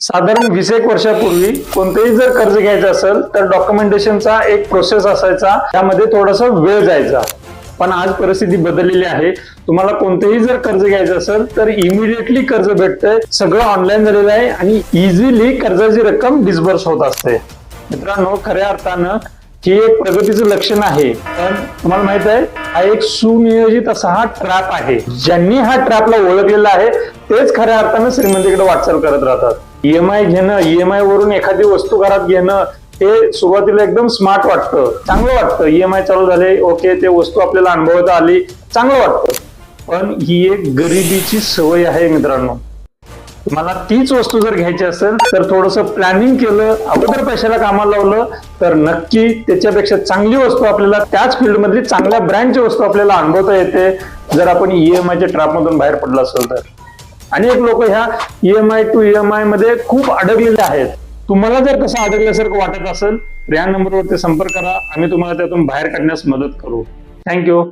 साधारण 20 वर्षापूर्वी कोणतेही जर कर्ज घ्यायचं असेल तर डॉक्युमेंटेशनचा एक प्रोसेस असायचा, त्यामध्ये थोडासा वेळ जायचा. पण आज परिस्थिती बदललेली आहे. तुम्हाला कोणतेही जर कर्ज घ्यायचं असेल तर इमिडिएटली कर्ज भेटतंय. सगळं ऑनलाईन झालेलं आहे आणि इझिली कर्जाची रक्कम डिस्बर्स होत असते. मित्रांनो, खऱ्या अर्थानं ही एक प्रगतीचं लक्षण आहे. पण तुम्हाला माहित आहे, हा एक सुनियोजित असा हा ट्रॅप आहे. ज्यांनी हा ट्रॅपला ओळखलेला आहे तेच खऱ्या अर्थानं श्रीमंतीकडे वाटचाल करत राहतात. ईएमआय घेणं, ईएमआय वरून एखादी वस्तू घरात घेणं, हे सुरुवातीला एकदम स्मार्ट वाटतं, चांगलं वाटतं. ईएमआय चालू झाले, ओके, ते वस्तू आपल्याला अनुभवता आली, चांगलं वाटतं. पण ही एक गरिबीची सवय आहे मित्रांनो. मला तीच वस्तू जर घ्यायची असेल तर थोडंसं प्लॅनिंग केलं, अगोदर पैशाला कामाला लावलं तर नक्की त्याच्यापेक्षा चांगली वस्तू आपल्याला, त्याच फील्ड मधली चांगल्या ब्रँडची वस्तू आपल्याला अनुभवता येते, जर आपण ईएमआयच्या ट्रॅपमधून बाहेर पडलो असेल तर. अनेक लोक ह्या ईएमआय टू ईएमआय मध्ये खूप अडकलेले आहेत. तुम्हाला जर तसं अडकल्यासारखं वाटत असेल तर या नंबरवरती संपर्क करा. आम्ही तुम्हाला त्यातून बाहेर काढण्यास मदत करू. थँक्यू.